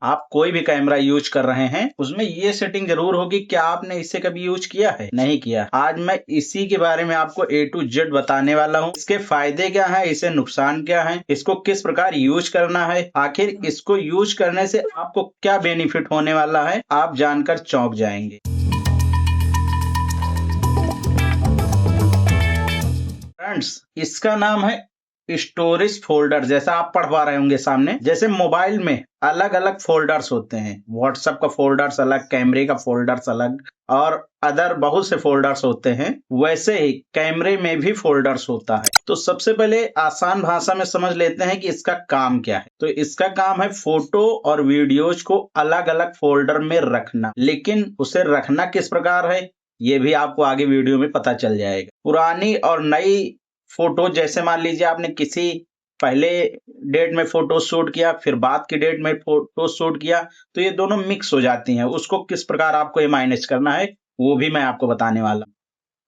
आप कोई भी कैमरा यूज कर रहे हैं उसमें ये सेटिंग जरूर होगी। क्या आपने इसे कभी यूज किया है? नहीं किया। आज मैं इसी के बारे में आपको A to Z बताने वाला हूँ। इसके फायदे क्या है, इसे नुकसान क्या है, इसको किस प्रकार यूज करना है, आखिर इसको यूज करने से आपको क्या बेनिफिट होने वाला है, आप जानकर चौंक जाएंगे। फ्रेंड्स, इसका नाम है स्टोरेज फोल्डर। जैसा आप पढ़ पा रहे होंगे सामने, जैसे मोबाइल में अलग अलग फोल्डर्स होते हैं, व्हाट्सएप का फोल्डर्स अलग, कैमरे का फोल्डर्स अलग और अदर बहुत से फोल्डर्स होते हैं, वैसे ही कैमरे में भी फोल्डर्स होता है। तो सबसे पहले आसान भाषा में समझ लेते हैं कि इसका काम क्या है। तो इसका काम है फोटो और वीडियोज को अलग अलग फोल्डर में रखना। लेकिन उसे रखना किस प्रकार है ये भी आपको आगे वीडियो में पता चल जाएगा। पुरानी और नई फोटो, जैसे मान लीजिए आपने किसी पहले डेट में फोटो शूट किया, फिर बाद की डेट में फोटो शूट किया, तो ये दोनों मिक्स हो जाती हैं। उसको किस प्रकार आपको ये मैनेज करना है वो भी मैं आपको बताने वाला हूं।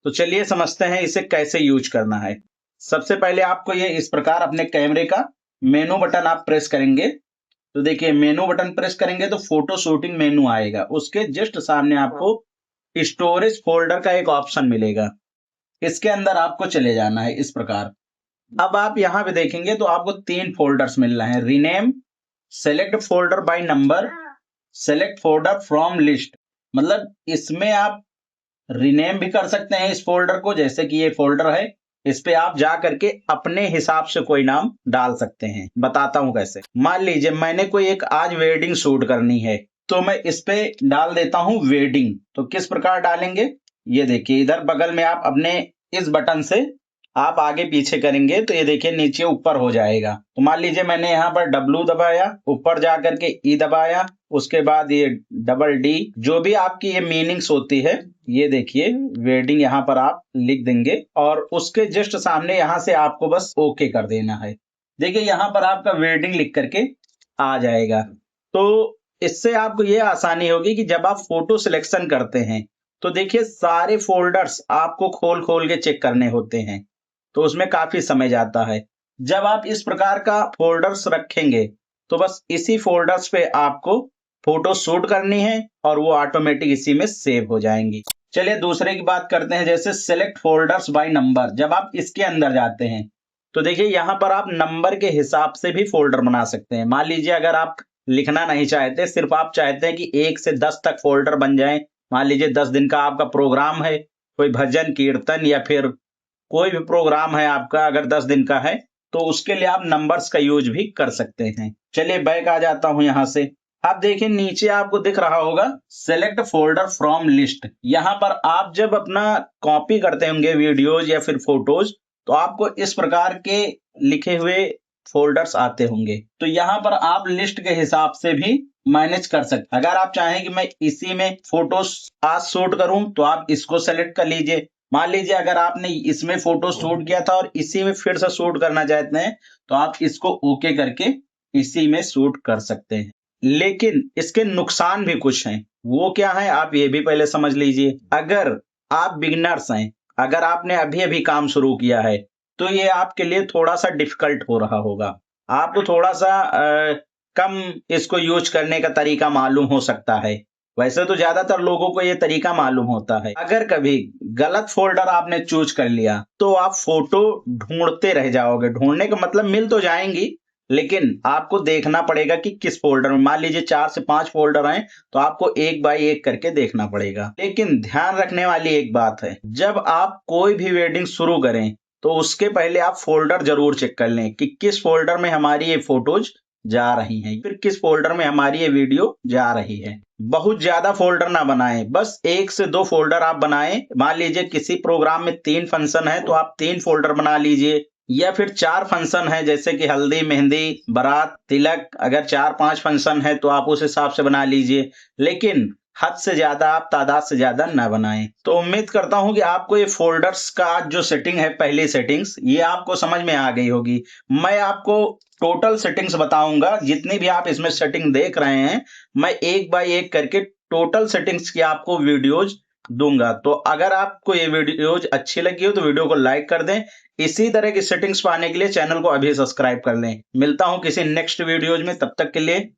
तो चलिए समझते हैं इसे कैसे यूज करना है। सबसे पहले आपको ये इस प्रकार अपने कैमरे का मेनू बटन आप प्रेस करेंगे। तो देखिए, मेनू बटन प्रेस करेंगे तो फोटो शूटिंग मेनू आएगा। उसके जस्ट सामने आपको स्टोरेज फोल्डर का एक ऑप्शन मिलेगा। इसके अंदर आपको चले जाना है इस प्रकार। अब आप यहाँ पे देखेंगे तो आपको 3 फोल्डर्स मिल रहे हैं, rename, select folder by number, select folder from list. मतलब इसमें आप रीनेम भी कर सकते हैं इस फोल्डर को, जैसे कि ये फोल्डर है, इस पे आप जा करके अपने हिसाब से कोई नाम डाल सकते हैं। बताता हूं कैसे। मान लीजिए मैंने कोई एक आज वेडिंग शूट करनी है, तो मैं इस पे डाल देता हूं वेडिंग। तो किस प्रकार डालेंगे, ये देखिए, इधर बगल में आप अपने इस बटन से आप आगे पीछे करेंगे तो ये देखिए नीचे ऊपर हो जाएगा। तो मान लीजिए मैंने यहाँ पर W दबाया, ऊपर जा करके E दबाया, उसके बाद ये डबल D, जो भी आपकी ये मीनिंग्स होती है, ये देखिए वेडिंग यहाँ पर आप लिख देंगे और उसके जस्ट सामने यहाँ से आपको बस ओके कर देना है। देखिए यहाँ पर आपका वेडिंग लिख करके आ जाएगा। तो इससे आपको ये आसानी होगी कि जब आप फोटो सिलेक्शन करते हैं तो देखिए सारे फोल्डर्स आपको खोल खोल के चेक करने होते हैं, तो उसमें काफी समय जाता है। जब आप इस प्रकार का फोल्डर्स रखेंगे तो बस इसी फोल्डर्स पे आपको फोटो शूट करनी है और वो ऑटोमेटिक इसी में सेव हो जाएंगी। चलिए दूसरे की बात करते हैं, जैसे सेलेक्ट फोल्डर्स बाय नंबर। जब आप इसके अंदर जाते हैं तो देखिए यहाँ पर आप नंबर के हिसाब से भी फोल्डर बना सकते हैं। मान लीजिए अगर आप लिखना नहीं चाहते, सिर्फ आप चाहते हैं कि 1 से 10 तक फोल्डर बन जाए। मान लीजिए 10 दिन का आपका प्रोग्राम है, कोई भजन कीर्तन या फिर कोई भी प्रोग्राम है आपका, अगर 10 दिन का है तो उसके लिए आप नंबर्स का यूज भी कर सकते हैं। चलिए बैक आ जाता हूं यहां से। आप देखिए नीचे आपको दिख रहा होगा सेलेक्ट फोल्डर फ्रॉम लिस्ट। यहाँ पर आप जब अपना कॉपी करते होंगे वीडियोज या फिर फोटोज, तो आपको इस प्रकार के लिखे हुए फोल्डर्स आते होंगे। तो यहाँ पर आप लिस्ट के हिसाब से भी मैनेज कर सकते। अगर आप चाहें कि मैं इसी में फोटोज आज शूट करूं तो आप इसको सेलेक्ट कर लीजिए। मान लीजिए अगर आपने इसमें फोटो शूट किया था और इसी में फिर से शूट करना चाहते हैं तो आप इसको ओके करके इसी में शूट कर सकते हैं। लेकिन इसके नुकसान भी कुछ हैं। वो क्या है आप ये भी पहले समझ लीजिए। अगर आप बिगिनर्स हैं, अगर आपने अभी अभी काम शुरू किया है, तो ये आपके लिए थोड़ा सा डिफिकल्ट हो रहा होगा। आपको थोड़ा सा कम इसको यूज करने का तरीका मालूम हो सकता है। वैसे तो ज्यादातर लोगों को ये तरीका मालूम होता है। अगर कभी गलत फोल्डर आपने चूज कर लिया तो आप फोटो ढूंढते रह जाओगे। ढूंढने का मतलब मिल तो जाएंगी, लेकिन आपको देखना पड़ेगा कि किस फोल्डर में। मान लीजिए 4 से 5 फोल्डर हैं तो आपको एक बाय एक करके देखना पड़ेगा। लेकिन ध्यान रखने वाली एक बात है, जब आप कोई भी वेडिंग शुरू करें तो उसके पहले आप फोल्डर जरूर चेक कर लें कि किस फोल्डर में हमारी ये फोटोज जा रही हैं, फिर किस फोल्डर में हमारी ये वीडियो जा रही है। बहुत ज्यादा फोल्डर ना बनाएं, बस 1 से 2 फोल्डर आप बनाएं। मान लीजिए किसी प्रोग्राम में 3 फंक्शन है तो आप 3 फोल्डर बना लीजिए, या फिर 4 फंक्शन है जैसे कि हल्दी, मेहंदी, बारात, तिलक, अगर 4-5 फंक्शन है तो आप उस हिसाब से बना लीजिए। लेकिन हद से ज्यादा आप तादाद से ज्यादा ना बनाएं। तो उम्मीद करता हूं कि आपको ये फोल्डर्स का जो सेटिंग है, पहली सेटिंग्स, ये आपको समझ में आ गई होगी। मैं आपको टोटल सेटिंग्स बताऊंगा, जितनी भी आप इसमें सेटिंग देख रहे हैं मैं एक बाय एक करके टोटल सेटिंग्स की आपको वीडियोज दूंगा। तो अगर आपको ये वीडियोज अच्छी लगी हो तो वीडियो को लाइक कर दें। इसी तरह की सेटिंग्स पाने के लिए चैनल को अभी सब्सक्राइब कर लें। मिलता हूं किसी नेक्स्ट वीडियोज में, तब तक के लिए